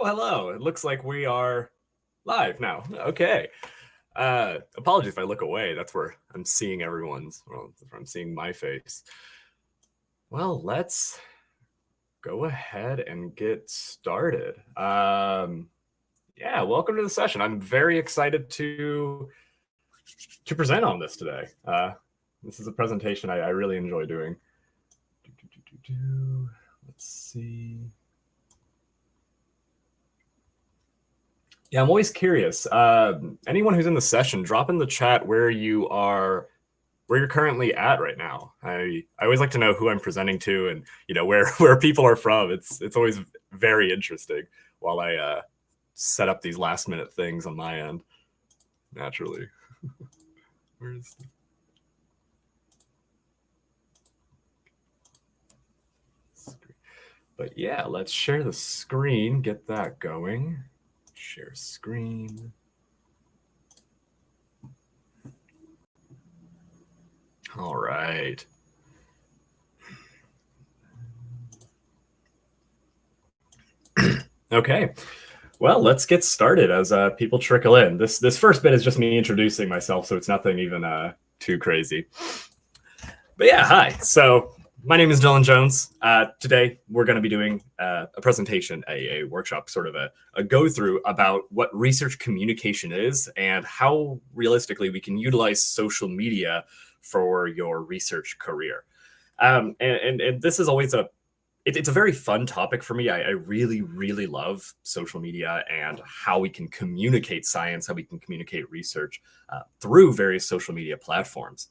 Oh, hello. It looks like we are live now. Okay. Apologies if I look away. That's where I'm seeing that's where I'm seeing my face. Well, let's go ahead and get started. Yeah, welcome to the session. I'm very excited to present on this today. This is a presentation I really enjoy doing. Let's see. Yeah, I'm always curious. Anyone who's in the session, drop in the chat where you're currently at right now. I always like to know who I'm presenting to and where people are from. It's always very interesting while I set up these last minute things on my end. Naturally. Where's the screen? But yeah, let's share the screen, get that going. Share screen. All right. Okay. Well, let's get started as people trickle in. This first bit is just me introducing myself, so it's nothing even too crazy. But yeah, hi. So my name is Dillon Jones. Today we're going to be doing a presentation, a workshop, sort of a go-through about what research communication is and how realistically we can utilize social media for your research career. And this is always it's a very fun topic for me. I really, really love social media and how we can communicate science, how we can communicate research through various social media platforms.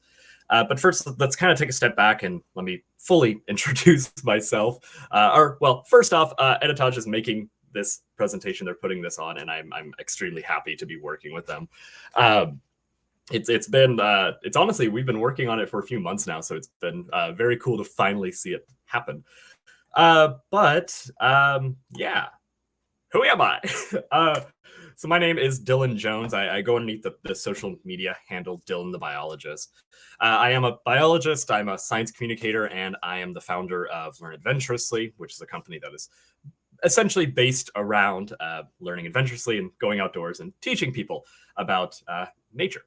But first, let's kind of take a step back and let me fully introduce myself. First off, Editage is making this presentation. They're putting this on, and I'm extremely happy to be working with them. It's honestly, we've been working on it for a few months now, so it's been very cool to finally see it happen. Yeah, who am I? So my name is Dillon Jones. I go underneath the social media handle Dillon the Biologist. I am a biologist, I'm a science communicator, and I am the founder of Learn Adventurously, which is a company that is essentially based around learning adventurously and going outdoors and teaching people about nature.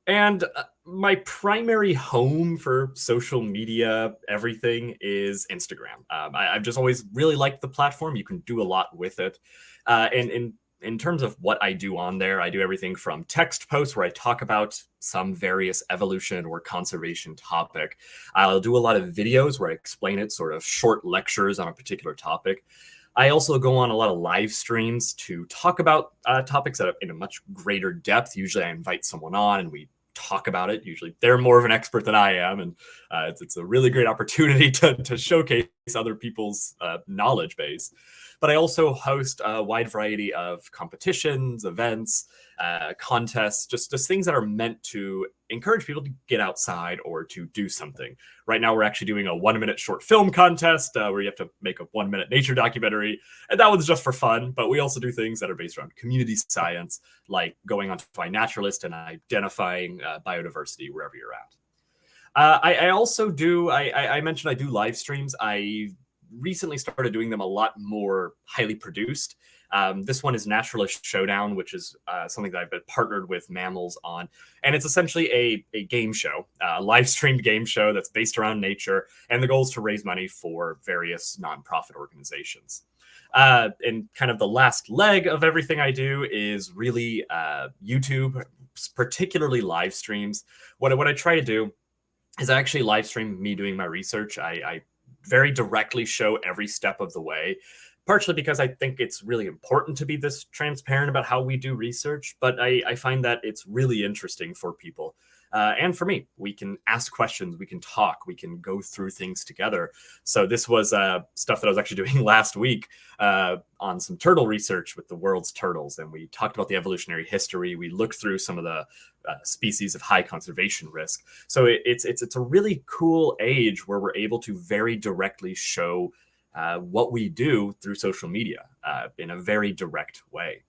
And my primary home for social media, everything, is Instagram. I've just always really liked the platform. You can do a lot with it. And in terms of what I do on there, I do everything from text posts where I talk about some various evolution or conservation topic. I'll do a lot of videos where I explain it, sort of short lectures on a particular topic. I also go on a lot of live streams to talk about topics that are in a much greater depth. Usually I invite someone on and we talk about it. Usually they're more of an expert than I am, and it's a really great opportunity to showcase other people's knowledge base. But I also host a wide variety of competitions, events, contests, just things that are meant to encourage people to get outside or to do something. Right now, we're actually doing a 1-minute short film contest where you have to make a 1-minute nature documentary. And that one's just for fun. But we also do things that are based around community science, like going onto iNaturalist and identifying biodiversity wherever you're at. I also do, I mentioned I do live streams. I recently started doing them a lot more highly produced. This one is Naturalist Showdown, which is something that I've been partnered with Mammals on. And it's essentially a game show, a live streamed game show that's based around nature. And the goal is to raise money for various nonprofit organizations. And kind of the last leg of everything I do is really YouTube, particularly live streams. What I try to do is I actually live stream me doing my research. I very directly show every step of the way, partially because I think it's really important to be this transparent about how we do research, but I find that it's really interesting for people. And for me, we can ask questions, we can talk, we can go through things together. So this was stuff that I was actually doing last week on some turtle research with the world's turtles. And we talked about the evolutionary history. We looked through some of the species of high conservation risk. So it's a really cool age where we're able to very directly show what we do through social media in a very direct way.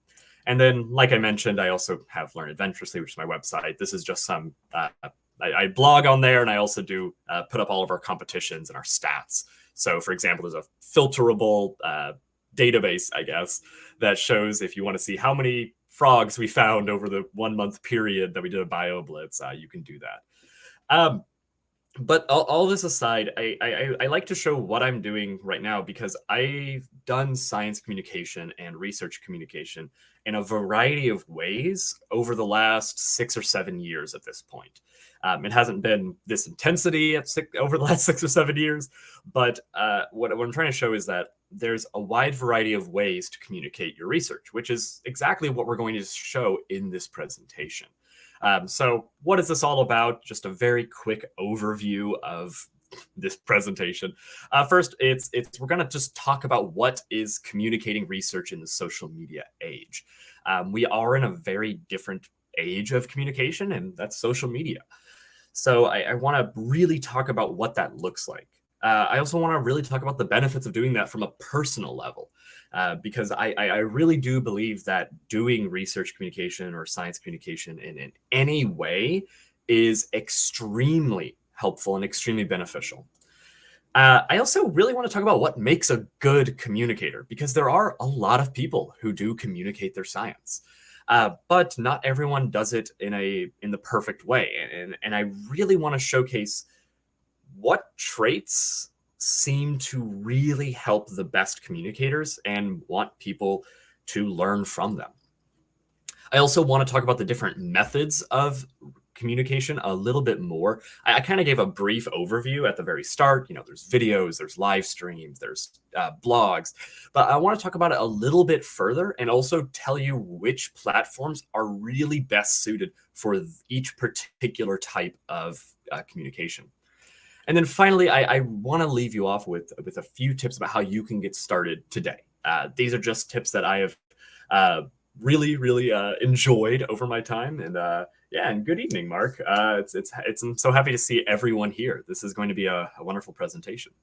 And then, like I mentioned, I also have Learn Adventurously, which is my website. This is just some, I blog on there, and I also do put up all of our competitions and our stats. So, for example, there's a filterable database, I guess, that shows if you want to see how many frogs we found over the 1 month period that we did a bio blitz, you can do that. But all this aside, I like to show what I'm doing right now because I've done science communication and research communication in a variety of ways over the last 6 or 7 years at this point. It hasn't been this intensity over the last 6 or 7 years, but what I'm trying to show is that there's a wide variety of ways to communicate your research, which is exactly what we're going to show in this presentation. So what is this all about? Just a very quick overview of this presentation. First, we're going to just talk about what is communicating research in the social media age. We are in a very different age of communication, and that's social media. So I want to really talk about what that looks like. I also want to really talk about the benefits of doing that from a personal level. Because I really do believe that doing research communication or science communication in any way is extremely helpful and extremely beneficial. I also really want to talk about what makes a good communicator, because there are a lot of people who do communicate their science. But not everyone does it in the perfect way. And I really want to showcase what traits seem to really help the best communicators and want people to learn from them. I also want to talk about the different methods of communication a little bit more. I kind of gave a brief overview at the very start. There's videos, there's live streams, there's blogs, but I want to talk about it a little bit further and also tell you which platforms are really best suited for each particular type of communication. And then finally, I want to leave you off with a few tips about how you can get started today. These are just tips that I have really enjoyed over my time. And and good evening, Mark. I'm so happy to see everyone here. This is going to be a wonderful presentation.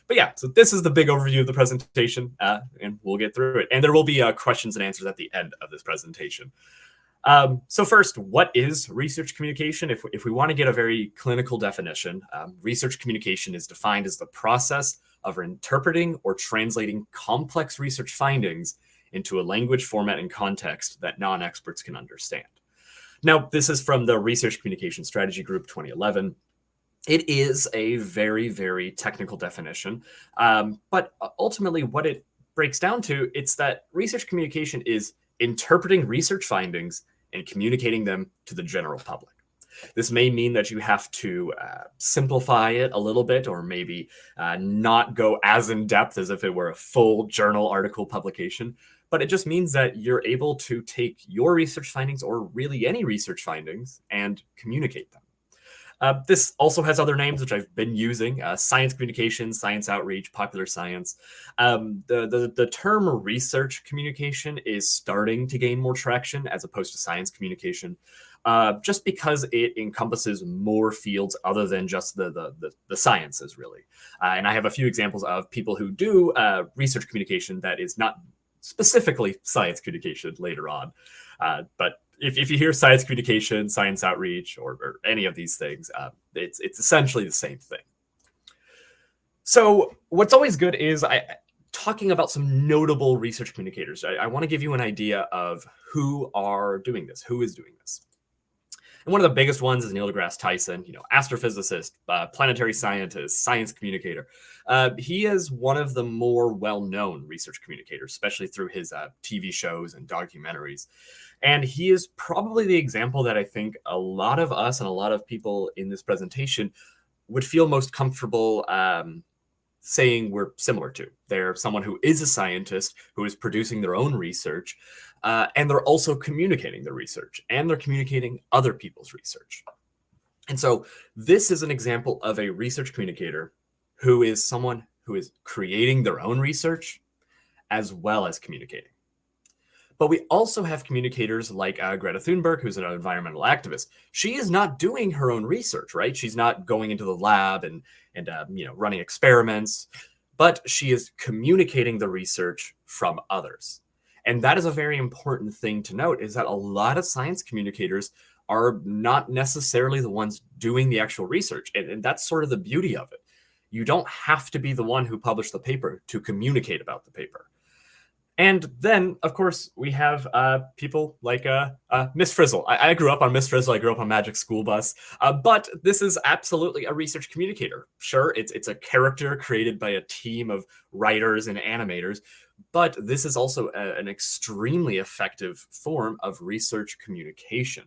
But yeah, so this is the big overview of the presentation, and we'll get through it. And there will be questions and answers at the end of this presentation. So first, what is research communication? If we want to get a very clinical definition, research communication is defined as the process of interpreting or translating complex research findings into a language, format, and context that non-experts can understand. Now, this is from the Research Communication Strategy Group 2011. It is a very, very technical definition, but ultimately what it breaks down to, it's that research communication is interpreting research findings and communicating them to the general public. This may mean that you have to simplify it a little bit, or maybe not go as in depth as if it were a full journal article publication. But it just means that you're able to take your research findings, or really any research findings, and communicate them. This also has other names, which I've been using: science communication, science outreach, popular science. The term research communication is starting to gain more traction as opposed to science communication, just because it encompasses more fields other than just the sciences, really. And I have a few examples of people who do research communication that is not specifically science communication later on. But if you hear science communication, science outreach, or any of these things, it's essentially the same thing. So what's always good is talking about some notable research communicators. I want to give you an idea of who are doing this, who is doing this. And one of the biggest ones is Neil deGrasse Tyson, astrophysicist, planetary scientist, science communicator. He is one of the more well-known research communicators, especially through his TV shows and documentaries. And he is probably the example that I think a lot of us and a lot of people in this presentation would feel most comfortable saying we're similar to. They're someone who is a scientist, who is producing their own research, and they're also communicating their research, and they're communicating other people's research. And so this is an example of a research communicator who is someone who is creating their own research as well as communicating. But we also have communicators like Greta Thunberg, who's an environmental activist. She is not doing her own research, right? She's not going into the lab and running experiments, but she is communicating the research from others. And that is a very important thing to note, is that a lot of science communicators are not necessarily the ones doing the actual research. And that's sort of the beauty of it. You don't have to be the one who published the paper to communicate about the paper. And then, of course, we have people like Miss Frizzle. I grew up on Miss Frizzle. I grew up on Magic School Bus. But this is absolutely a research communicator. Sure, it's a character created by a team of writers and animators, but this is also an extremely effective form of research communication.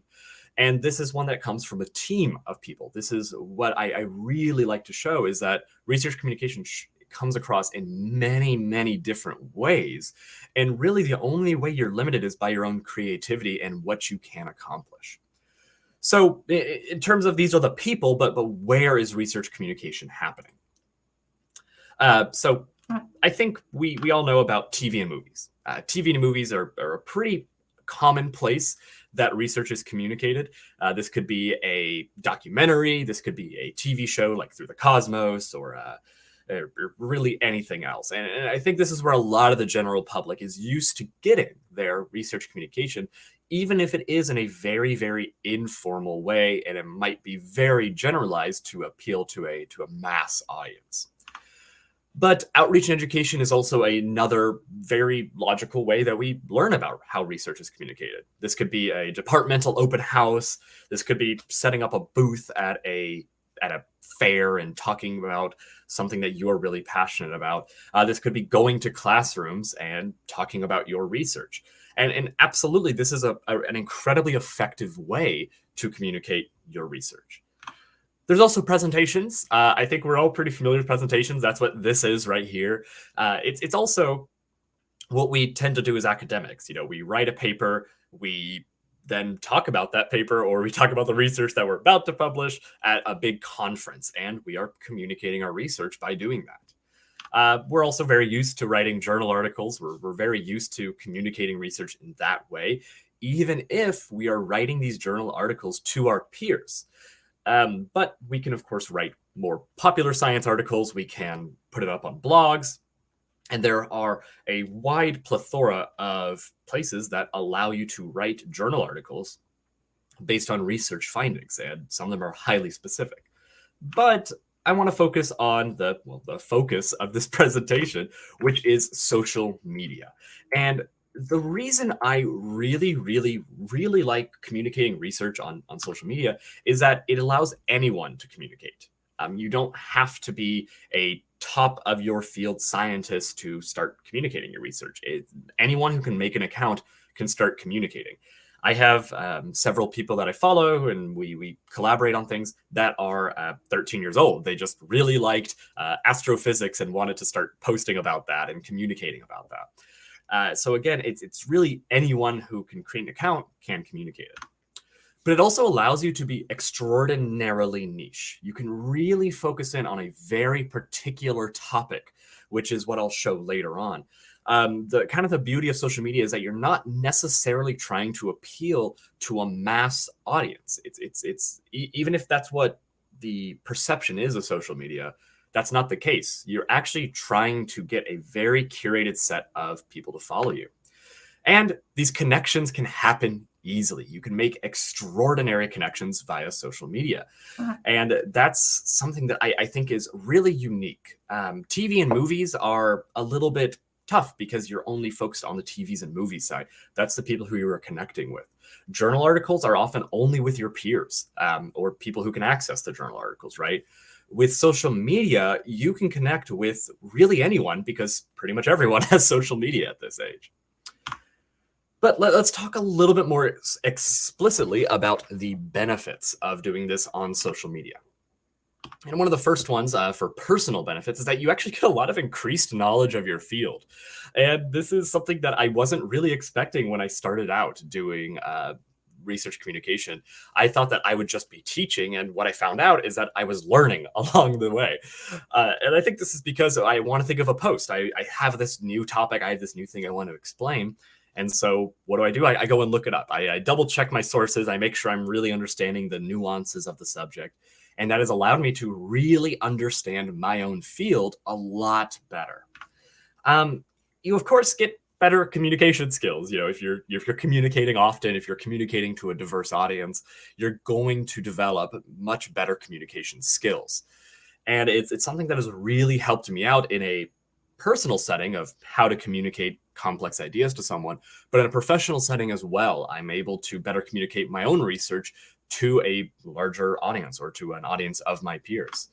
And this is one that comes from a team of people. This is what I really like to show, is that research communication comes across in many, many different ways. And really, the only way you're limited is by your own creativity and what you can accomplish. So, in terms of these are the people, but where is research communication happening? So, I think we all know about TV and movies. TV and movies are a pretty common place that research is communicated. This could be a documentary, this could be a TV show like Through the Cosmos, or really anything else. And I think this is where a lot of the general public is used to getting their research communication, even if it is in a very, very informal way, and it might be very generalized to appeal to a mass audience. But outreach and education is also another very logical way that we learn about how research is communicated. This could be a departmental open house. This could be setting up a booth at a fair and talking about something that you are really passionate about. This could be going to classrooms and talking about your research. And absolutely, this is an incredibly effective way to communicate your research. There's also presentations. I think we're all pretty familiar with presentations. That's what this is right here. It's also what we tend to do as academics. We write a paper, we then talk about that paper, or we talk about the research that we're about to publish at a big conference, and we are communicating our research by doing that. We're also very used to writing journal articles. We're very used to communicating research in that way, even if we are writing these journal articles to our peers. But we can, of course, write more popular science articles. We can put it up on blogs. And there are a wide plethora of places that allow you to write journal articles based on research findings, and some of them are highly specific. But I want to focus on the focus of this presentation, which is social media. And the reason I really, really, really like communicating research on social media is that it allows anyone to communicate. You don't have to be a top of your field scientist to start communicating your research. Anyone who can make an account can start communicating. I have several people that I follow, and we collaborate on things that are 13 years old. They just really liked astrophysics and wanted to start posting about that and communicating about that. So again, it's really anyone who can create an account can communicate it. But it also allows you to be extraordinarily niche. You can really focus in on a very particular topic, which is what I'll show later on. The beauty of social media is that you're not necessarily trying to appeal to a mass audience. It's even if that's what the perception is of social media, that's not the case. You're actually trying to get a very curated set of people to follow you. And these connections can happen easily. You can make extraordinary connections via social media. And that's something that I think is really unique. TV and movies are a little bit tough because you're only focused on the TVs and movies side. That's the people who you are connecting with. Journal articles are often only with your peers or people who can access the journal articles, right? With social media, you can connect with really anyone because pretty much everyone has social media at this age. But let's talk a little bit more explicitly about the benefits of doing this on social media. And one of the first ones for personal benefits is that you actually get a lot of increased knowledge of your field. And this is something that I wasn't really expecting when I started out doing research communication. I thought that I would just be teaching, and what I found out is that I was learning along the way. And I think this is because I want to think of a post. I have this new topic, I have this new thing I want to explain. And so what do? I go and look it up. I double check my sources. I make sure I'm really understanding the nuances of the subject. And that has allowed me to really understand my own field a lot better. You, of course, get better communication skills. If you're communicating often, if you're communicating to a diverse audience, you're going to develop much better communication skills. And it's something that has really helped me out in a personal setting of how to communicate complex ideas to someone, but in a professional setting as well, I'm able to better communicate my own research to a larger audience or to an audience of my peers.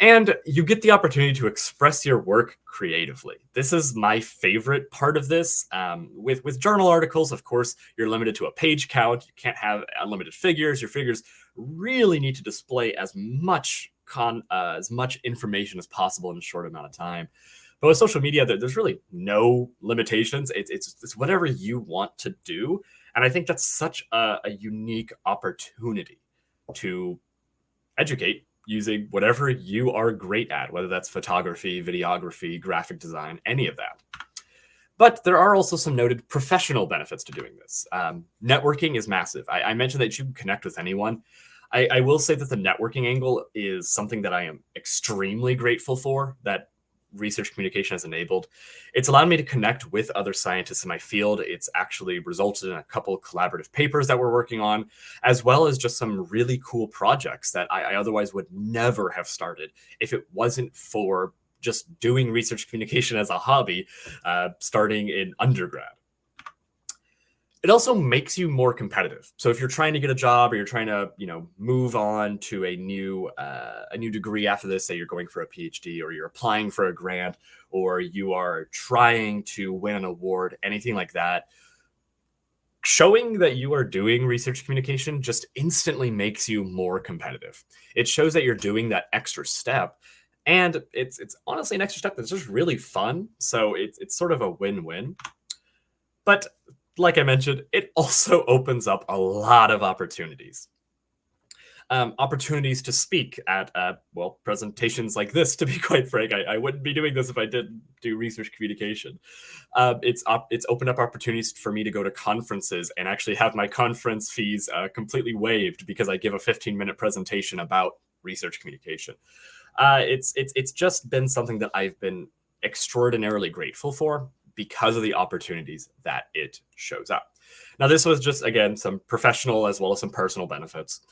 And you get the opportunity to express your work creatively. This is my favorite part of this. With journal articles, of course, you're limited to a page count. You can't have unlimited figures. Your figures really need to display as much information as possible in a short amount of time. But with social media, there's really no limitations. It's whatever you want to do, and I think that's such a unique opportunity to educate using whatever you are great at, whether that's photography, videography, graphic design, any of that. But there are also some noted professional benefits to doing this. Networking is massive. I mentioned that you can connect with anyone. I will say that the networking angle is something that I am extremely grateful for, that research communication has enabled. It's allowed me to connect with other scientists in my field. It's actually resulted in a couple of collaborative papers that we're working on, as well as just some really cool projects that I otherwise would never have started if it wasn't for just doing research communication as a hobby, starting in undergrad. It also makes you more competitive. So if you're trying to get a job or you're trying to, move on to a new degree after this, say you're going for a PhD or you're applying for a grant or you are trying to win an award, anything like that, showing that you are doing research communication just instantly makes you more competitive. It shows that you're doing that extra step. And it's honestly an extra step that's just really fun. So it's sort of a win-win. But like I mentioned, it also opens up a lot of opportunities. Opportunities to speak at, presentations like this, to be quite frank. I wouldn't be doing this if I didn't do research communication. It's opened up opportunities for me to go to conferences and actually have my conference fees completely waived because I give a 15-minute presentation about research communication. It's just been something that I've been extraordinarily grateful for because of the opportunities that it shows up. Now, this was just, again, some professional as well as some personal benefits.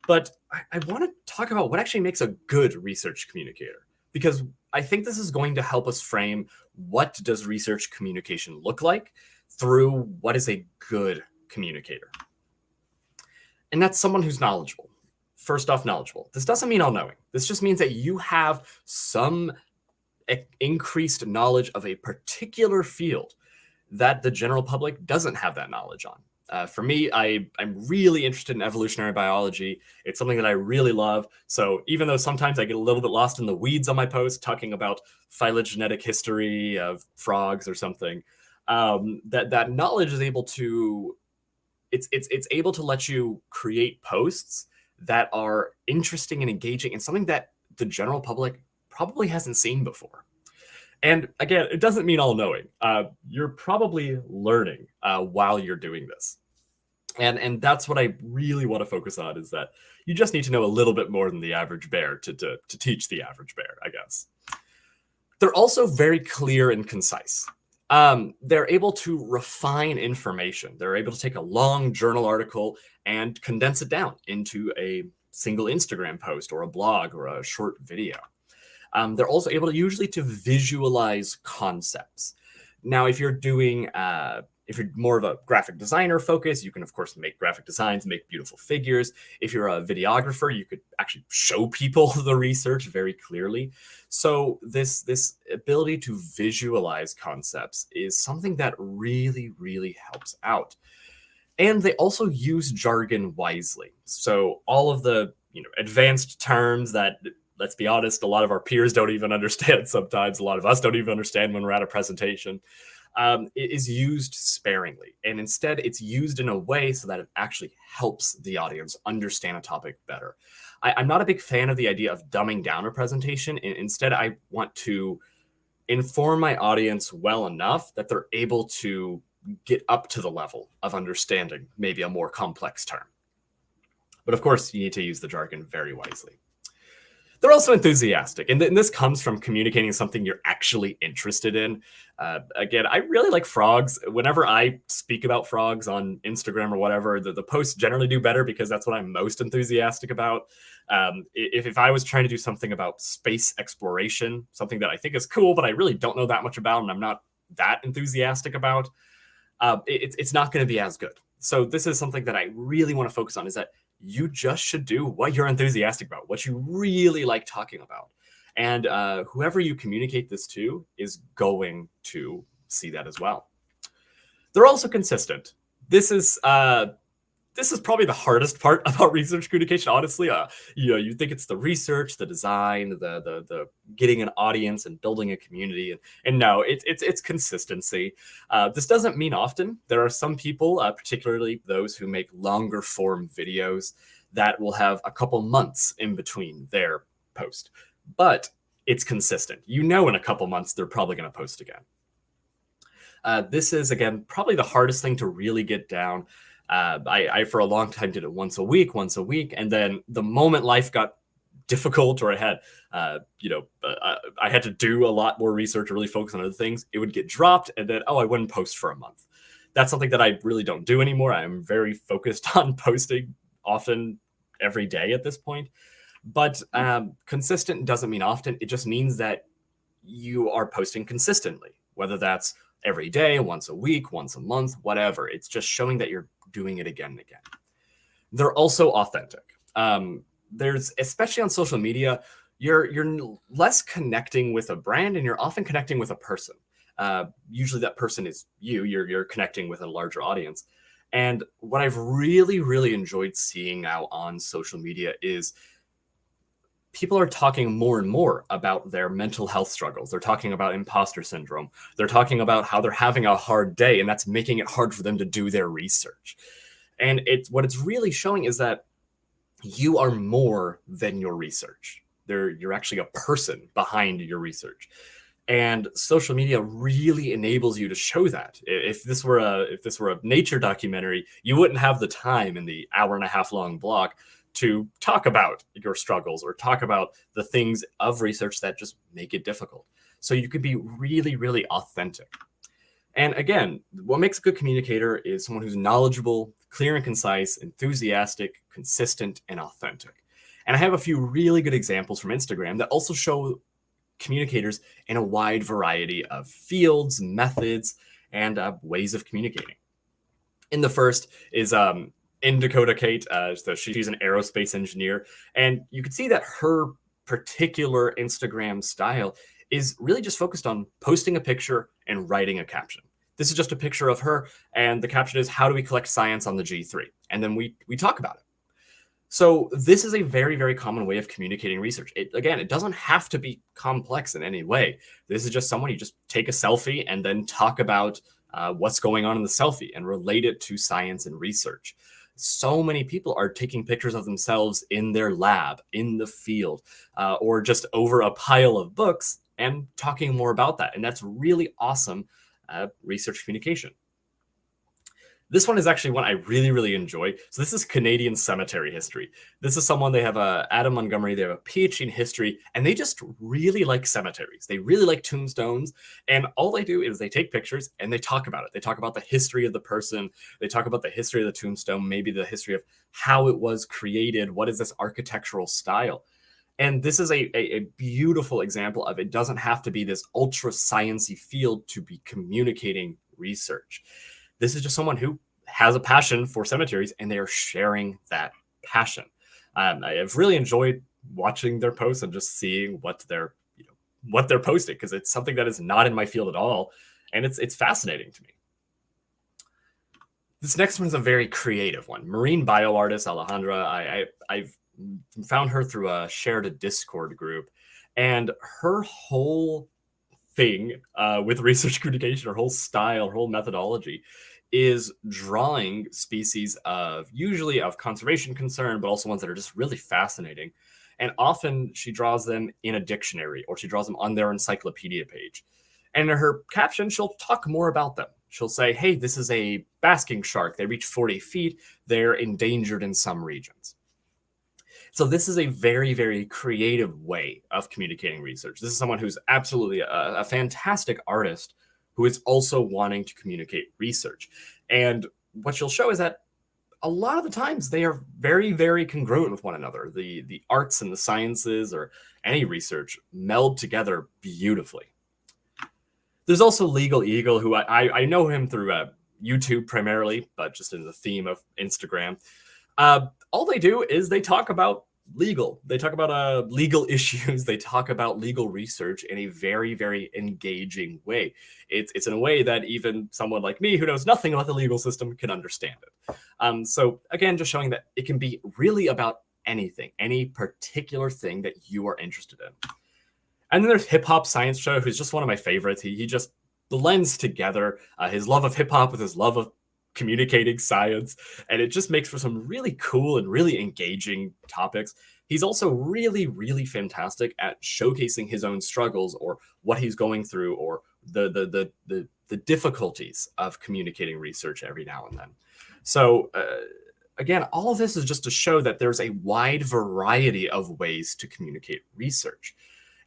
But I want to talk about what actually makes a good research communicator, because I think this is going to help us frame what does research communication look like through what is a good communicator. And that's someone who's knowledgeable. First off, knowledgeable. This doesn't mean all-knowing. This just means that you have some increased knowledge of a particular field that the general public doesn't have that knowledge on. For me, I'm really interested in evolutionary biology. It's something that I really love. So even though sometimes I get a little bit lost in the weeds on my post, talking about phylogenetic history of frogs or something, that knowledge is able to, it's able to let you create posts that are interesting and engaging and something that the general public probably hasn't seen before. And again, it doesn't mean all-knowing. You're probably learning while you're doing this. And that's what I really want to focus on, is that you just need to know a little bit more than the average bear to teach the average bear, I guess. They're also very clear and concise. They're able to refine information. They're able to take a long journal article and condense it down into a single Instagram post or a blog or a short video. They're also able to usually to visualize concepts. Now, if you're doing, if you're more of a graphic designer focus, you can of course make graphic designs, make beautiful figures. If you're a videographer, you could actually show people the research very clearly. So this ability to visualize concepts is something that really, really helps out. And they also use jargon wisely. So all of the advanced terms that, let's be honest, a lot of our peers don't even understand sometimes. A lot of us don't even understand when we're at a presentation. It is used sparingly. And instead, it's used in a way so that it actually helps the audience understand a topic better. I'm not a big fan of the idea of dumbing down a presentation. Instead, I want to inform my audience well enough that they're able to get up to the level of understanding maybe a more complex term. But of course, you need to use the jargon very wisely. They're also enthusiastic, and this comes from communicating something you're actually interested in. Again, I really like frogs. Whenever I speak about frogs on Instagram or whatever, the posts generally do better because that's what I'm most enthusiastic about. If I was trying to do something about space exploration, something that I think is cool, but I really don't know that much about, and I'm not that enthusiastic about, it's not going to be as good. So this is something that I really want to focus on, is that you just should do what you're enthusiastic about, what you really like talking about. And whoever you communicate this to is going to see that as well. They're also consistent. This is probably the hardest part about research communication, honestly. You think it's the research, the design, the getting an audience and building a community, and no, it's consistency. This doesn't mean often. There are some people, particularly those who make longer form videos, that will have a couple months in between their post, but it's consistent. In a couple months they're probably going to post again. This is, again, probably the hardest thing to really get down. I for a long time did it once a week, and then the moment life got difficult, or I had to do a lot more research or really focus on other things, it would get dropped, and then I wouldn't post for a month. That's something that I really don't do anymore. I'm very focused on posting often every day at this point. But consistent doesn't mean often. It just means that you are posting consistently, whether that's every day, once a week, once a month, whatever. It's just showing that you're doing it again and again. They're also authentic. There's, especially on social media, you're less connecting with a brand, and you're often connecting with a person. Usually that person is you. You're connecting with a larger audience. And what I've really, really enjoyed seeing now on social media is people are talking more and more about their mental health struggles. They're talking about imposter syndrome. They're talking about how they're having a hard day, and that's making it hard for them to do their research. And what it's really showing is that you are more than your research. You're actually a person behind your research. And social media really enables you to show that. If this were a nature documentary, you wouldn't have the time in the hour and a half long blog to talk about your struggles or talk about the things of research that just make it difficult. So you could be really, really authentic. And again, what makes a good communicator is someone who's knowledgeable, clear and concise, enthusiastic, consistent, and authentic. And I have a few really good examples from Instagram that also show communicators in a wide variety of fields, methods, and ways of communicating. In the first is in Dakota Kate. So she's an aerospace engineer, and you can see that her particular Instagram style is really just focused on posting a picture and writing a caption. This is just a picture of her, and the caption is, "How do we collect science on the G3?" And then we talk about it. So this is a very, very common way of communicating research. It doesn't have to be complex in any way. This is just someone, you just take a selfie and then talk about what's going on in the selfie and relate it to science and research. So many people are taking pictures of themselves in their lab, in the field, or just over a pile of books and talking more about that. And that's really awesome research communication. This one is actually one I really, really enjoy. So this is Canadian cemetery history. This is someone, they have Adam Montgomery, they have a PhD in history, and they just really like cemeteries. They really like tombstones. And all they do is they take pictures and they talk about it. They talk about the history of the person. They talk about the history of the tombstone, maybe the history of how it was created. What is this architectural style? And this is a beautiful example of, it doesn't have to be this ultra sciencey field to be communicating research. This is just someone who has a passion for cemeteries, and they are sharing that passion. I've really enjoyed watching their posts and just seeing what they're posting, because it's something that is not in my field at all, and it's fascinating to me. This next one is a very creative one. Marine bioartist Alejandra. I've found her through a shared Discord group, and her whole thing with research communication, her whole style, her whole methodology is drawing species usually of conservation concern, but also ones that are just really fascinating. And often she draws them in a dictionary, or she draws them on their encyclopedia page. And in her caption, she'll talk more about them. She'll say, hey, this is a basking shark. They reach 40 feet. They're endangered in some regions. So this is a very, very creative way of communicating research. This is someone who's absolutely a fantastic artist who is also wanting to communicate research. And what she'll show is that a lot of the times they are very, very congruent with one another. The arts and the sciences or any research meld together beautifully. There's also Legal Eagle, who I know him through YouTube primarily, but just in the theme of Instagram. All they do is they talk about legal. They talk about legal issues. They talk about legal research in a very, very engaging way. It's in a way that even someone like me who knows nothing about the legal system can understand it. So again, just showing that it can be really about anything, any particular thing that you are interested in. And then there's Hip Hop Science Show, who's just one of my favorites. He just blends together his love of hip hop with his love of communicating science, and it just makes for some really cool and really engaging topics. He's also really, really fantastic at showcasing his own struggles or what he's going through or the difficulties of communicating research every now and then. So again, all of this is just to show that there's a wide variety of ways to communicate research.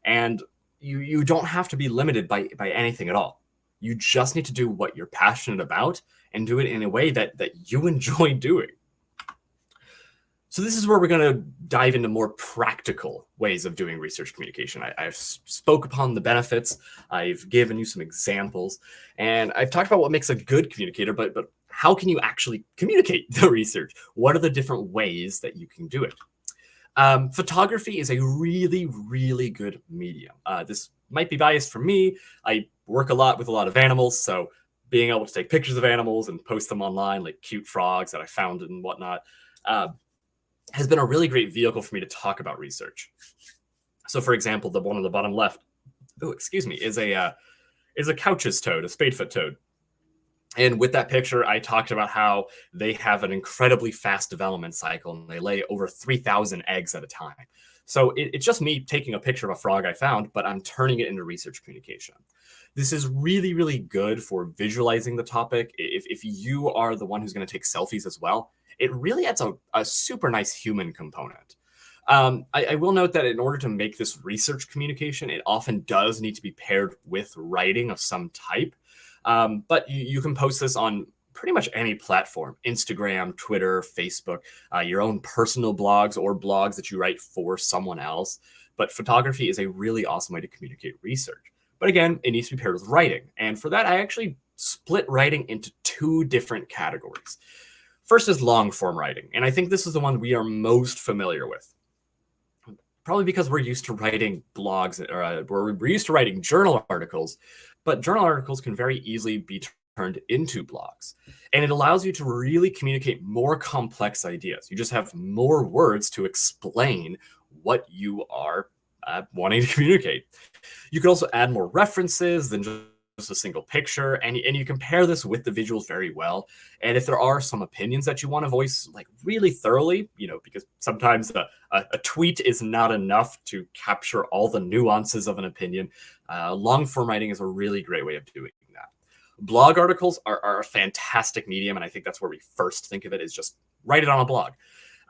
And you don't have to be limited by anything at all. You just need to do what you're passionate about and do it in a way that you enjoy doing. So this is where we're going to dive into more practical ways of doing research communication. I've spoke upon the benefits. I've given you some examples, and I've talked about what makes a good communicator, but how can you actually communicate the research? What are the different ways that you can do it? Photography is a really, really good medium. This might be biased for me. I work a lot with a lot of animals, so being able to take pictures of animals and post them online, like cute frogs that I found and whatnot, has been a really great vehicle for me to talk about research. So, for example, the one on the bottom left, is a Couch's toad, a spadefoot toad. And with that picture, I talked about how they have an incredibly fast development cycle and they lay over 3,000 eggs at a time. So it's just me taking a picture of a frog I found, but I'm turning it into research communication. This is really, really good for visualizing the topic. If you are the one who's going to take selfies as well, it really adds a super nice human component. I will note that in order to make this research communication, it often does need to be paired with writing of some type. But you can post this on pretty much any platform: Instagram, Twitter, Facebook, your own personal blogs or blogs that you write for someone else. But photography is a really awesome way to communicate research. But again, it needs to be paired with writing. And for that, I actually split writing into two different categories. First is long form writing. And I think this is the one we are most familiar with. Probably because we're used to writing blogs, or we're used to writing journal articles, but journal articles can very easily be turned into blogs. And it allows you to really communicate more complex ideas. You just have more words to explain what you are wanting to communicate. You can also add more references than just a single picture, and you compare this with the visuals very well. And if there are some opinions that you want to voice like really thoroughly, because sometimes a tweet is not enough to capture all the nuances of an opinion, long form writing is a really great way of doing that. Blog articles are a fantastic medium, and I think that's where we first think of it, is just write it on a blog.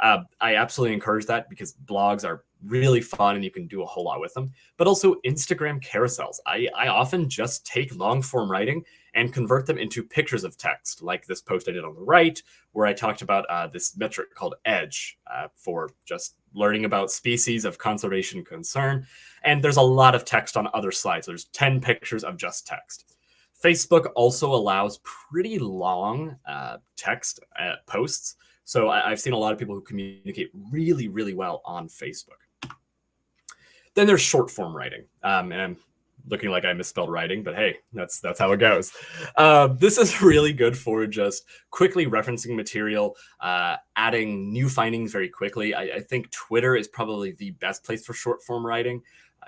I absolutely encourage that because blogs are really fun and you can do a whole lot with them. But also Instagram carousels. I often just take long form writing and convert them into pictures of text, like this post I did on the right, where I talked about this metric called EDGE for just learning about species of conservation concern. And there's a lot of text on other slides. There's 10 pictures of just text. Facebook also allows pretty long text posts. So I've seen a lot of people who communicate really, really well on Facebook. Then there's short form writing. And I'm looking like I misspelled writing, but hey, that's how it goes. This is really good for just quickly referencing material, adding new findings very quickly. I think Twitter is probably the best place for short form writing.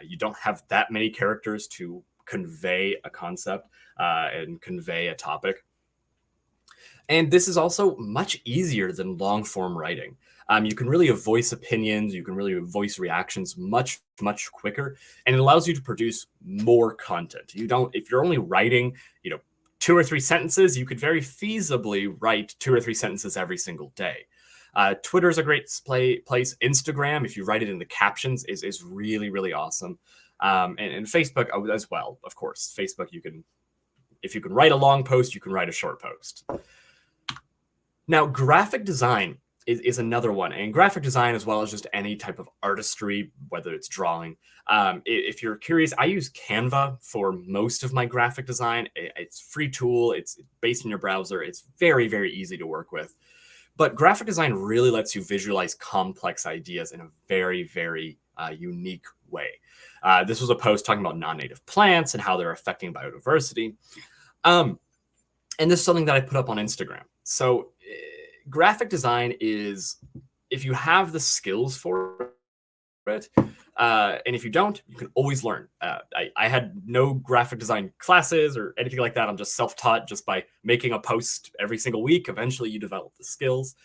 You don't have that many characters to convey a concept and convey a topic. And this is also much easier than long form writing. You can really voice opinions, you can really voice reactions much, much quicker, and it allows you to produce more content. If you're only writing, 2 or 3 sentences, you could very feasibly write 2 or 3 sentences every single day. Twitter's a great place. Instagram, if you write it in the captions, is really, really awesome. And Facebook as well, of course. Facebook, if you can write a long post, you can write a short post. Now, graphic design is another one. And graphic design, as well as just any type of artistry, whether it's drawing. If you're curious, I use Canva for most of my graphic design. It's a free tool. It's based in your browser. It's very, very easy to work with. But graphic design really lets you visualize complex ideas in a very, very unique way. This was a post talking about non-native plants and how they're affecting biodiversity. And this is something that I put up on Instagram. So graphic design is, if you have the skills for it, and if you don't, you can always learn. I had no graphic design classes or anything like that. I'm just self-taught just by making a post every single week. Eventually, you develop the skills.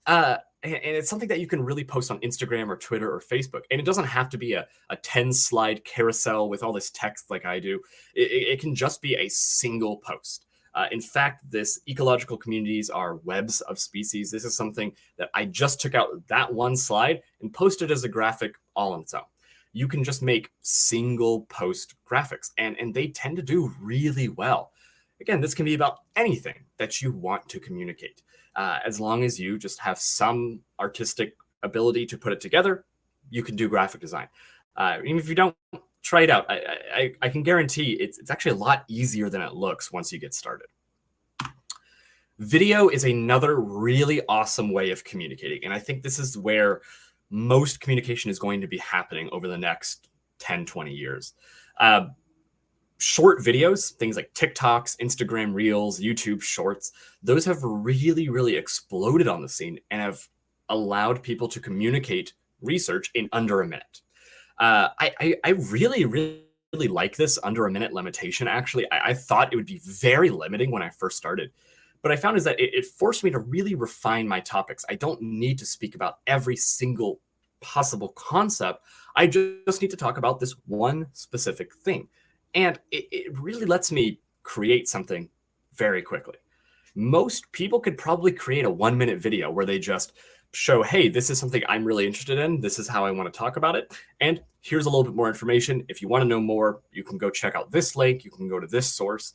And it's something that you can really post on Instagram or Twitter or Facebook. And it doesn't have to be a 10-slide carousel with all this text like I do. It can just be a single post. In fact, this ecological communities are webs of species. This is something that I just took out that one slide and posted as a graphic all on its own. You can just make single post graphics, and they tend to do really well. Again, this can be about anything that you want to communicate. As long as you just have some artistic ability to put it together, you can do graphic design. Even if you don't, try it out. I can guarantee it's actually a lot easier than it looks once you get started. Video is another really awesome way of communicating. And I think this is where most communication is going to be happening over the next 10, 20 years. Short videos, things like TikToks, Instagram Reels, YouTube Shorts, those have really, really exploded on the scene and have allowed people to communicate research in under a minute. I really, really like this under a minute limitation. Actually, I thought it would be very limiting when I first started. But I found is that it forced me to really refine my topics. I don't need to speak about every single possible concept. I just need to talk about this one specific thing. And it really lets me create something very quickly. Most people could probably create a 1-minute video where they just show, hey, this is something I'm really interested in. This is how I want to talk about it. And here's a little bit more information. If you want to know more, you can go check out this link. You can go to this source.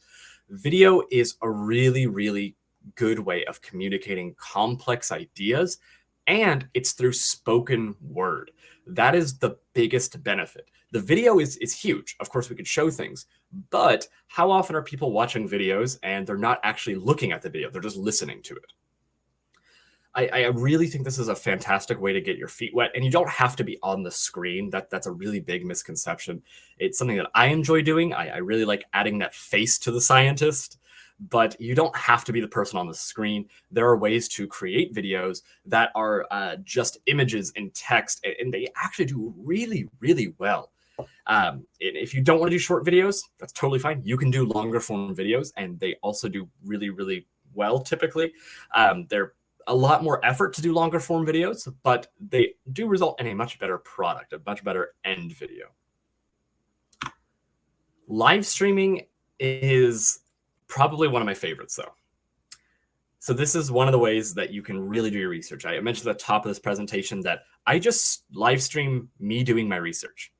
Video is a really, really good way of communicating complex ideas, and it's through spoken word. That is the biggest benefit. The video is huge. Of course, we could show things, but how often are people watching videos and they're not actually looking at the video? They're just listening to it. I really think this is a fantastic way to get your feet wet, and you don't have to be on the screen. That's a really big misconception. It's something that I enjoy doing. I really like adding that face to the scientist, but you don't have to be the person on the screen. There are ways to create videos that are just images and text, and they actually do really, really well. If you don't want to do short videos, that's totally fine. You can do longer form videos, and they also do really, really well typically. They're a lot more effort to do longer form videos, but they do result in a much better product, a much better end video. Live streaming is probably one of my favorites, though. So this is one of the ways that you can really do your research. I mentioned at the top of this presentation that I just live stream me doing my research.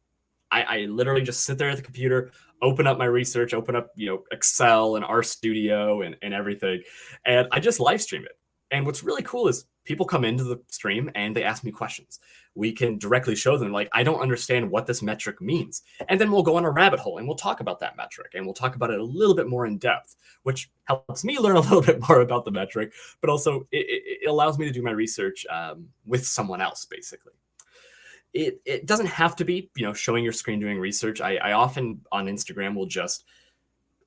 I literally just sit there at the computer, open up my research, open up Excel and RStudio and everything, and I just live stream it. And what's really cool is people come into the stream and they ask me questions. We can directly show them, like, I don't understand what this metric means. And then we'll go on a rabbit hole and we'll talk about that metric, and we'll talk about it a little bit more in depth, which helps me learn a little bit more about the metric, but also it allows me to do my research with someone else, basically. It doesn't have to be, showing your screen doing research. I often on Instagram will just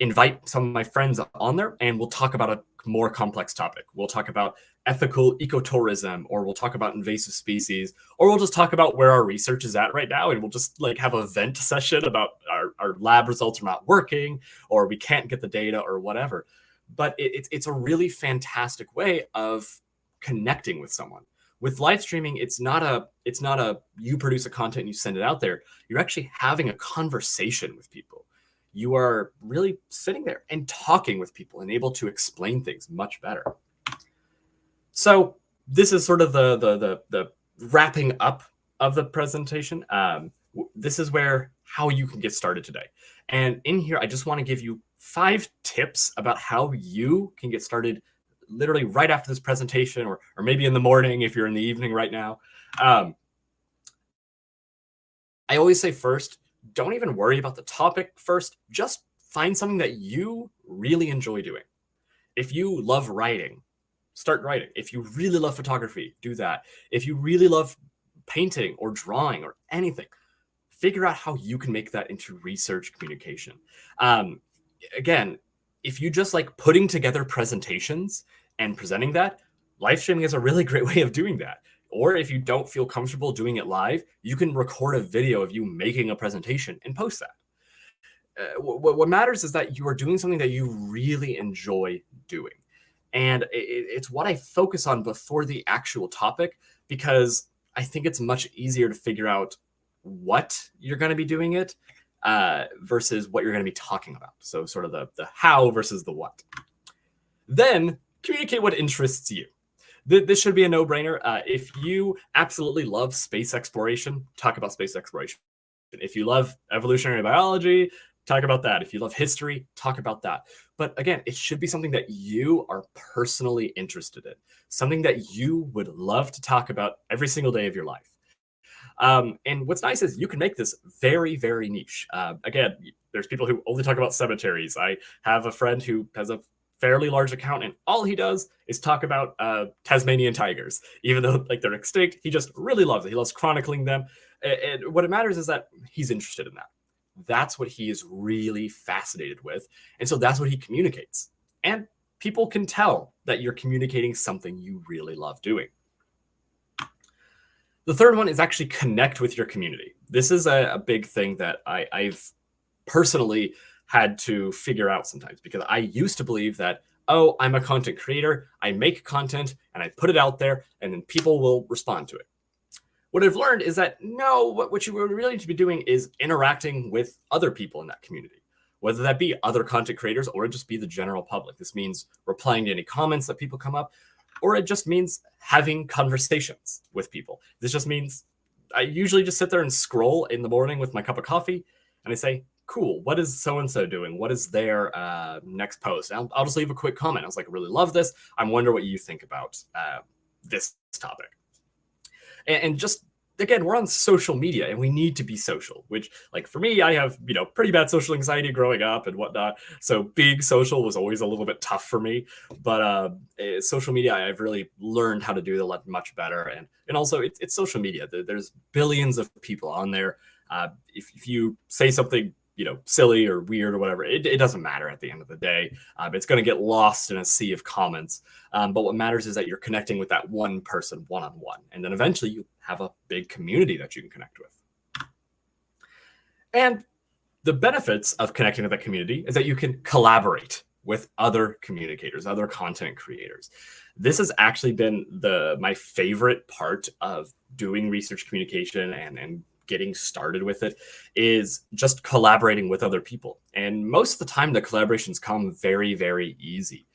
invite some of my friends on there and we'll talk about a more complex topic. We'll talk about ethical ecotourism, or we'll talk about invasive species, or we'll just talk about where our research is at right now, and we'll just have a vent session about our lab results are not working, or we can't get the data, or whatever. But it's a really fantastic way of connecting with someone. With live streaming, it's not a you produce a content and you send it out there. You're actually having a conversation with people. You are really sitting there and talking with people and able to explain things much better. So this is sort of the wrapping up of the presentation. This is where how you can get started today. And in here, I just want to give you 5 tips about how you can get started literally right after this presentation, or maybe in the morning if you're in the evening right now. I always say first, don't even worry about the topic first. Just find something that you really enjoy doing. If you love writing, start writing. If you really love photography, do that. If you really love painting or drawing or anything, figure out how you can make that into research communication. Again, if you just like putting together presentations and presenting that, live streaming is a really great way of doing that. Or if you don't feel comfortable doing it live, you can record a video of you making a presentation and post that. What matters is that you are doing something that you really enjoy doing. And it's what I focus on before the actual topic, because I think it's much easier to figure out what you're going to be doing it versus what you're going to be talking about. So sort of the how versus the what. Then communicate what interests you. This should be a no-brainer. If you absolutely love space exploration, talk about space exploration. If you love evolutionary biology, talk about that. If you love history, talk about that. But again, it should be something that you are personally interested in, something that you would love to talk about every single day of your life. And what's nice is you can make this very, very niche. Again, there's people who only talk about cemeteries. I have a friend who has a fairly large account, and all he does is talk about Tasmanian tigers. Even though like they're extinct, he just really loves it. He loves chronicling them. And what it matters is that he's interested in that. That's what he is really fascinated with. And so that's what he communicates. And people can tell that you're communicating something you really love doing. The third one is actually connect with your community. This is a big thing that I've personally had to figure out sometimes, because I used to believe that, oh, I'm a content creator, I make content and I put it out there and then people will respond to it. What I've learned is that no, what you really need to be doing is interacting with other people in that community, whether that be other content creators or it just be the general public. This means replying to any comments that people come up, or it just means having conversations with people. This just means I usually just sit there and scroll in the morning with my cup of coffee and I say, cool, what is so-and-so doing? What is their next post? I'll just leave a quick comment. I was like, I really love this. I wonder what you think about this topic. And just, again, we're on social media and we need to be social, which, like, for me, I have, pretty bad social anxiety growing up and whatnot. So being social was always a little bit tough for me. But social media, I've really learned how to do that much better. And also, it's social media. There's billions of people on there. If you say something silly or weird or whatever, it doesn't matter at the end of the day. It's going to get lost in a sea of comments. But what matters is that you're connecting with that one person one-on-one. And then eventually you have a big community that you can connect with. And the benefits of connecting with that community is that you can collaborate with other communicators, other content creators. This has actually been my favorite part of doing research communication and getting started with it, is just collaborating with other people. And most of the time, the collaborations come very, very easy.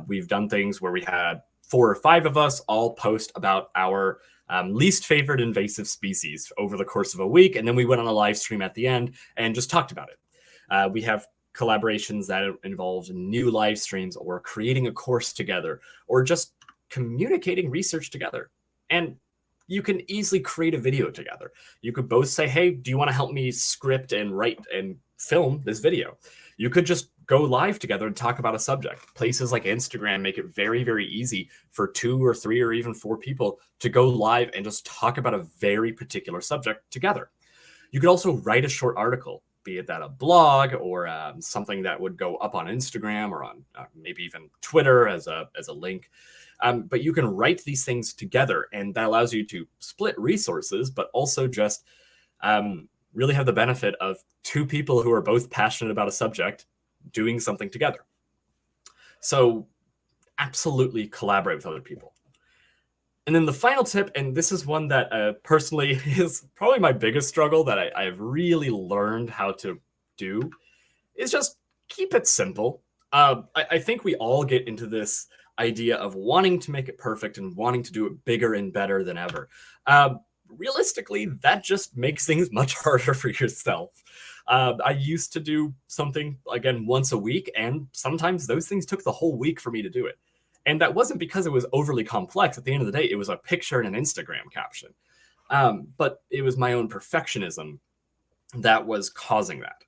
We've done things where we had 4 or 5 of us all post about our least favorite invasive species over the course of a week. And then we went on a live stream at the end and just talked about it. We have collaborations that involve new live streams, or creating a course together, or just communicating research together. And you can easily create a video together. You could both say, hey, do you want to help me script and write and film this video? You could just go live together and talk about a subject. Places like Instagram make it very, very easy for 2 or 3 or even 4 people to go live and just talk about a very particular subject together. You could also write a short article, be it that a blog or something that would go up on Instagram or on maybe even Twitter as a link. But you can write these things together, and that allows you to split resources, but also just really have the benefit of 2 people who are both passionate about a subject doing something together. So absolutely collaborate with other people. And then the final tip, and this is one that personally is probably my biggest struggle that I've really learned how to do, is just keep it simple. I think we all get into this idea of wanting to make it perfect and wanting to do it bigger and better than ever. Realistically, that just makes things much harder for yourself. I used to do something, again, once a week, and sometimes those things took the whole week for me to do it. And that wasn't because it was overly complex. At the end of the day, it was a picture and an Instagram caption. But it was my own perfectionism that was causing that.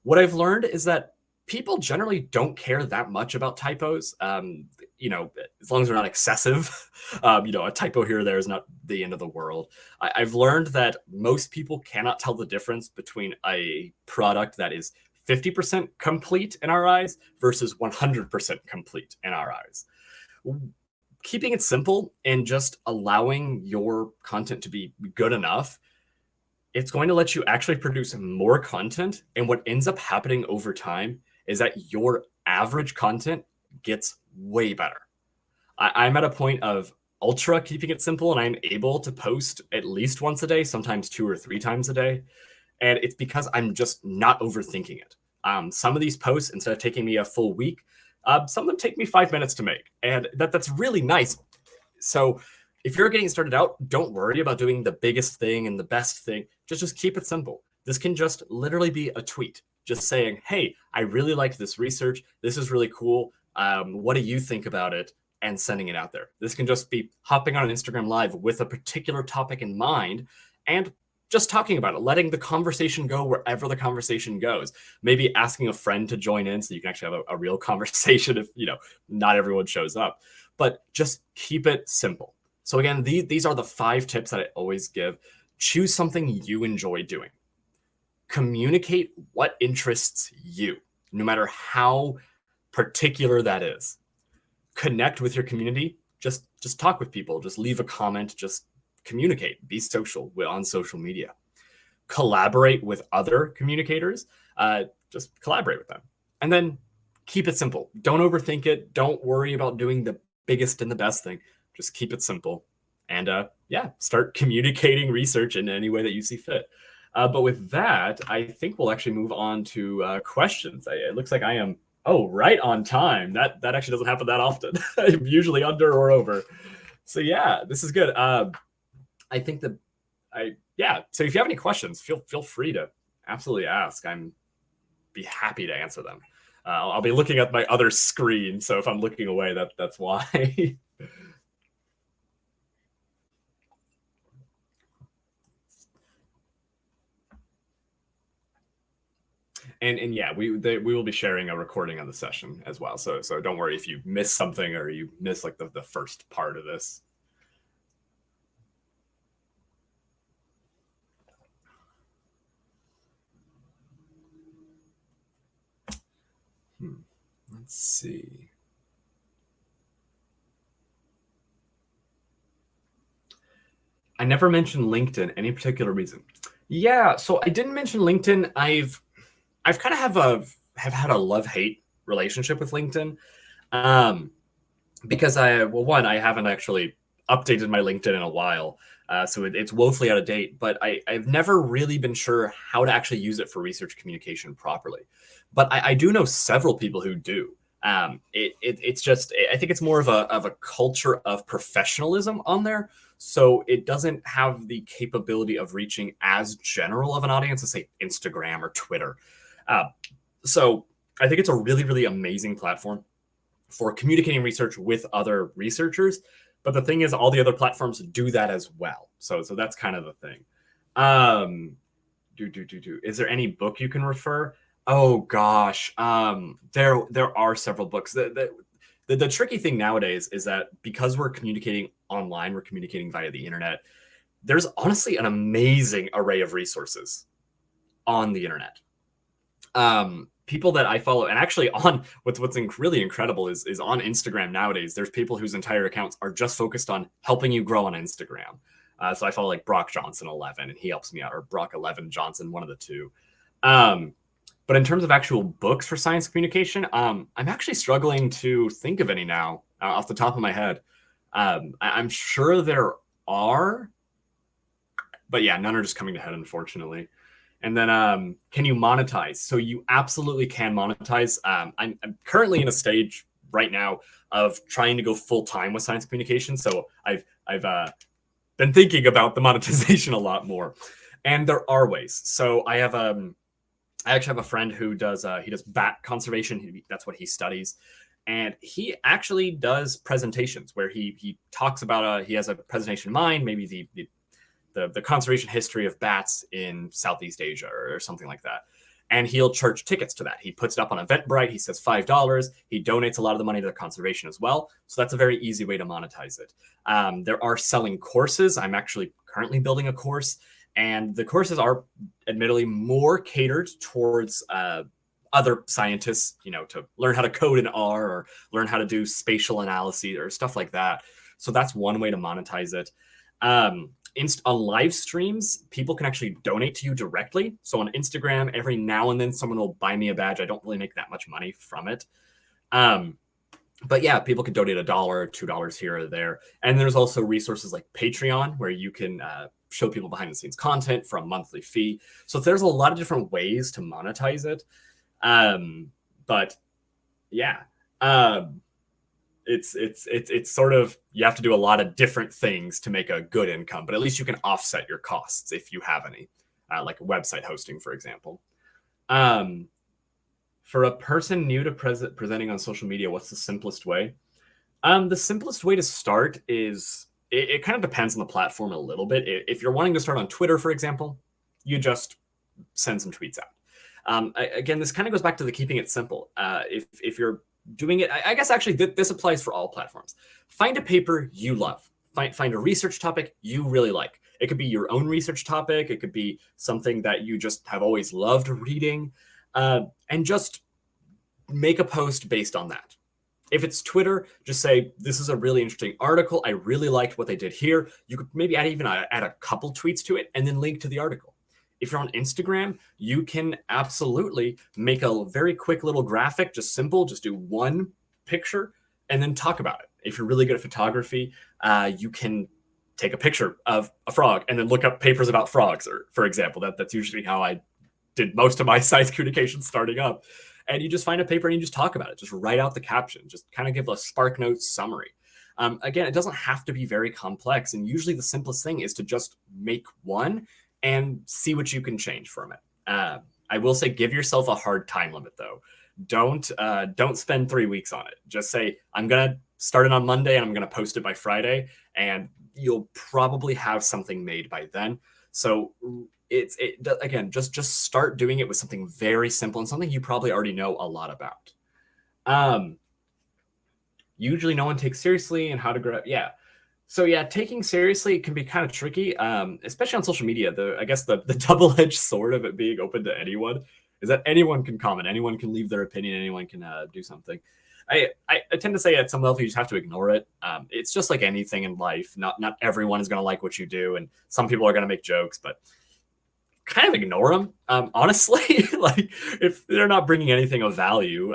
What I've learned is that people generally don't care that much about typos. As long as they're not excessive, a typo here or there is not the end of the world. I've learned that most people cannot tell the difference between a product that is 50% complete in our eyes versus 100% complete in our eyes. Keeping it simple and just allowing your content to be good enough, it's going to let you actually produce more content. And what ends up happening over time is that your average content gets way better. I'm at a point of ultra keeping it simple, and I'm able to post at least once a day, sometimes 2 or 3 times a day. And it's because I'm just not overthinking it. Some of these posts, instead of taking me a full week, some of them take me 5 minutes to make. And that's really nice. So if you're getting started out, don't worry about doing the biggest thing and the best thing. Just keep it simple. This can just literally be a tweet, just saying, hey, I really liked this research. This is really cool. What do you think about it? And sending it out there. This can just be hopping on an Instagram Live with a particular topic in mind and just talking about it, letting the conversation go wherever the conversation goes. Maybe asking a friend to join in so you can actually have a real conversation if, not everyone shows up. But just keep it simple. So again, these are the 5 tips that I always give. Choose something you enjoy doing. Communicate what interests you, no matter how particular that is. Connect with your community. Just talk with people. Just leave a comment. Just communicate. Be social on social media. Collaborate with other communicators. Just collaborate with them. And then keep it simple. Don't overthink it. Don't worry about doing the biggest and the best thing. Just keep it simple. And start communicating research in any way that you see fit. But with that, I think we'll actually move on to questions. It looks like I am right on time. That actually doesn't happen that often. I'm usually under or over. So yeah, this is good. I think so if you have any questions, feel free to absolutely ask. I'm be happy to answer them. I'll be looking at my other screen, so if I'm looking away, that's why. And yeah, we will be sharing a recording of the session as well. So don't worry if you miss something or you miss like the first part of this. Let's see. I never mentioned LinkedIn. Any particular reason? Yeah, so I didn't mention LinkedIn. I've kind of have had a love-hate relationship with LinkedIn, because I haven't actually updated my LinkedIn in a while, so it's woefully out of date. But I've never really been sure how to actually use it for research communication properly. But I do know several people who do. It's just, I think it's more of a culture of professionalism on there. So it doesn't have the capability of reaching as general of an audience as, say, Instagram or Twitter. So I think it's a really, really amazing platform for communicating research with other researchers. But the thing is, all the other platforms do that as well. So that's kind of the thing. Is there any book you can refer? Oh gosh, there are several books. The tricky thing nowadays is that because we're communicating online, we're communicating via the internet. There's honestly an amazing array of resources on the internet. People that I follow, and actually on what's really incredible is on Instagram nowadays, there's people whose entire accounts are just focused on helping you grow on Instagram. So I follow like Brock Johnson 11, and he helps me out, or Brock 11 Johnson, one of the two. But in terms of actual books for science communication, I'm actually struggling to think of any now off the top of my head. I'm sure there are, but yeah, none are just coming to head, unfortunately. And then can you monetize? So you absolutely can monetize. I'm currently in a stage right now of trying to go full time with science communication. So I've been thinking about the monetization a lot more, and there are ways. So I actually have a friend who does he does bat conservation. That's what he studies, and he actually does presentations where he talks about he has a presentation in mind, maybe the conservation history of bats in Southeast Asia or something like that. And he'll charge tickets to that. He puts it up on Eventbrite. He says $5. He donates a lot of the money to the conservation as well. So that's a very easy way to monetize it. There are selling courses. I'm actually currently building a course, and the courses are admittedly more catered towards other scientists, to learn how to code in R or learn how to do spatial analysis or stuff like that. So that's one way to monetize it. On live streams, people can actually donate to you directly. So on Instagram, every now and then someone will buy me a badge. I don't really make that much money from it. But yeah, people can donate $1, $2 here or there. And there's also resources like Patreon, where you can show people behind the scenes content for a monthly fee. So there's a lot of different ways to monetize it. But yeah, it's sort of, you have to do a lot of different things to make a good income, but at least you can offset your costs if you have any, like website hosting, for example. For a person new to presenting on social media, what's the simplest way? The simplest way to start is, it kind of depends on the platform a little bit. If you're wanting to start on Twitter, for example, you just send some tweets out. Again, this kind of goes back to the keeping it simple. If you're doing it, I guess actually this applies for all platforms. Find a paper you love. Find a research topic you really like. It could be your own research topic. It could be something that you just have always loved reading, and just make a post based on that. If it's Twitter, just say, this is a really interesting article. I really liked what they did here. You could maybe add a couple tweets to it and then link to the article. If you're on Instagram, you can absolutely make a very quick little graphic, just simple, just do one picture and then talk about it. If you're really good at photography, you can take a picture of a frog and then look up papers about frogs, or, for example. That's usually how I did most of my science communication starting up. And you just find a paper and you just talk about it. Just write out the caption. Just kind of give a SparkNotes summary. Again, it doesn't have to be very complex. And usually the simplest thing is to just make one and see what you can change from it. I will say, give yourself a hard time limit, though. Don't spend 3 weeks on it. Just say, I'm going to start it on Monday and I'm going to post it by Friday. And you'll probably have something made by then. So again, just start doing it with something very simple and something you probably already know a lot about. Usually no one takes seriously, and how to grow. Yeah. So yeah, taking seriously can be kind of tricky, especially on social media. I guess the double-edged sword of it being open to anyone is that anyone can comment, anyone can leave their opinion, anyone can do something. I tend to say at some level you just have to ignore it. It's just like anything in life. Not everyone is going to like what you do, and some people are going to make jokes, but kind of ignore them. Honestly, like if they're not bringing anything of value,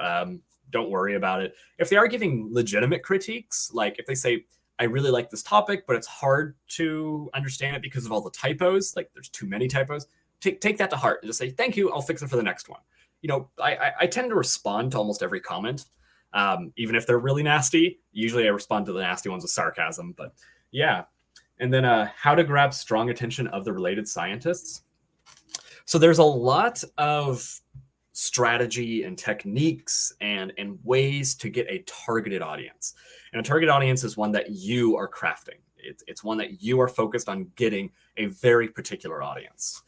don't worry about it. If they are giving legitimate critiques, like if they say, I really like this topic, but it's hard to understand it because of all the typos, like there's too many typos, take that to heart and just say, thank you, I'll fix it for the next one. I tend to respond to almost every comment, even if they're really nasty. Usually I respond to the nasty ones with sarcasm, but yeah. And then how to grab strong attention of the related scientists. So there's a lot of strategy and techniques and ways to get a targeted audience. And a target audience is one that you are crafting. It's one that you are focused on getting a very particular audience.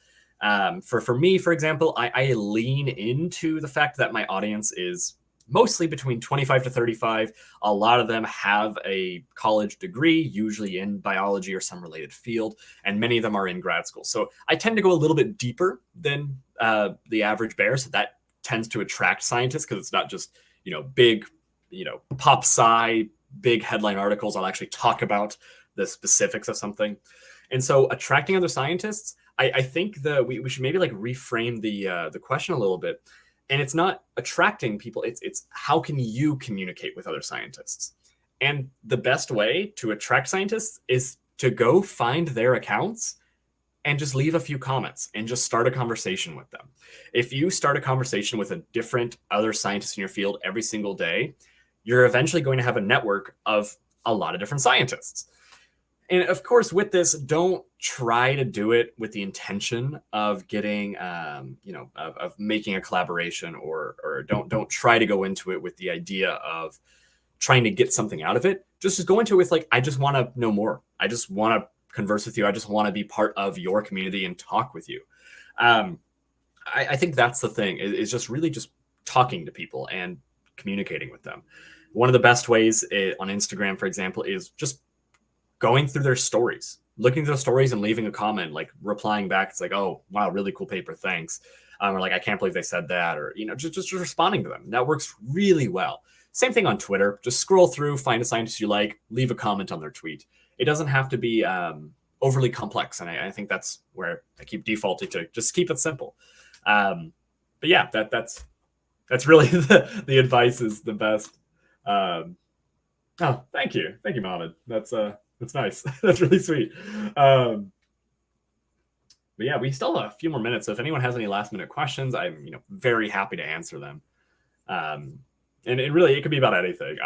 For me, for example, I lean into the fact that my audience is mostly between 25 to 35. A lot of them have a college degree, usually in biology or some related field, and many of them are in grad school. So I tend to go a little bit deeper than the average bear. So that tends to attract scientists because it's not just, big, pop sci, big headline articles. I'll actually talk about the specifics of something. And so attracting other scientists, I think that we should maybe like reframe the question a little bit. And it's not attracting people, it's how can you communicate with other scientists? And the best way to attract scientists is to go find their accounts and just leave a few comments and just start a conversation with them. If you start a conversation with a different other scientist in your field every single day, you're eventually going to have a network of a lot of different scientists. And of course, with this, don't try to do it with the intention of getting, of making a collaboration, or don't try to go into it with the idea of trying to get something out of it. Just go into it with like, I just want to know more. I just want to converse with you. I just want to be part of your community and talk with you. I think that's the thing, is just really just talking to people and communicating with them. One of the best ways on Instagram, for example, is just going through their stories, looking through the stories and leaving a comment, like replying back. It's like, oh, wow, really cool paper. Thanks. Or like, I can't believe they said that, or, just responding to them. That works really well. Same thing on Twitter. Just scroll through, find a scientist you like, leave a comment on their tweet. It doesn't have to be overly complex. And I think that's where I keep defaulting to, just keep it simple. But yeah, that's really the advice is the best. Oh, thank you, Mohammed. That's nice. That's really sweet. But yeah, we still have a few more minutes. So if anyone has any last minute questions, I'm very happy to answer them. And it could be about anything.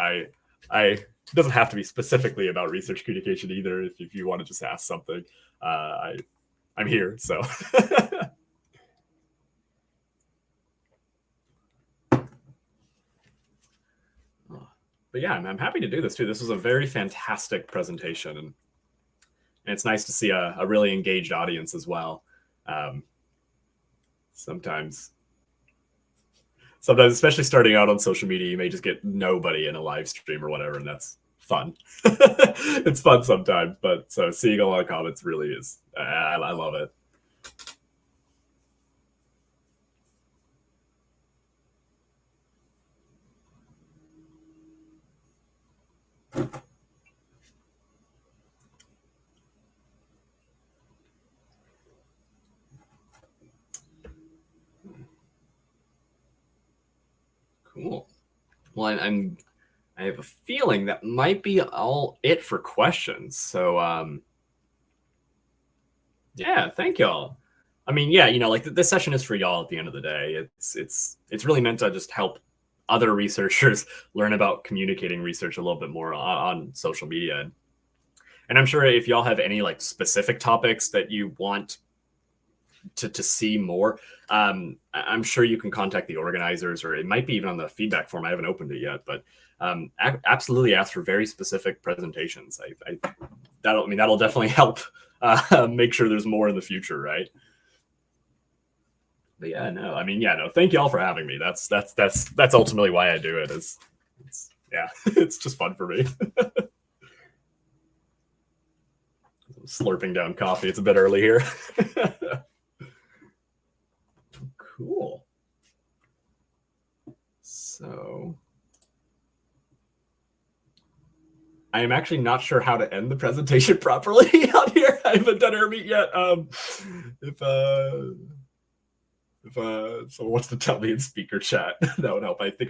It doesn't have to be specifically about research communication either. If you want to just ask something, I'm here. So. But yeah, I'm happy to do this too. This was a very fantastic presentation, and it's nice to see a really engaged audience as well. Sometimes, especially starting out on social media, you may just get nobody in a live stream or whatever, and that's fun. It's fun sometimes, but so seeing a lot of comments really is, I love it. Cool. Well, I have a feeling that might be all it for questions. So, yeah, thank y'all. I mean, yeah, like this session is for y'all at the end of the day. It's really meant to just help other researchers learn about communicating research a little bit more on social media. And I'm sure if y'all have any like specific topics that you want to see more, I'm sure you can contact the organizers, or it might be even on the feedback form. I haven't opened it yet, but absolutely ask for very specific presentations. That'll definitely help make sure there's more in the future, right? But yeah, no. Thank you all for having me. That's ultimately why I do it. It's just fun for me. Slurping down coffee. It's a bit early here. Cool. So I am actually not sure how to end the presentation properly out here. I haven't done our meet yet. If someone wants to tell me in speaker chat, that would help. I think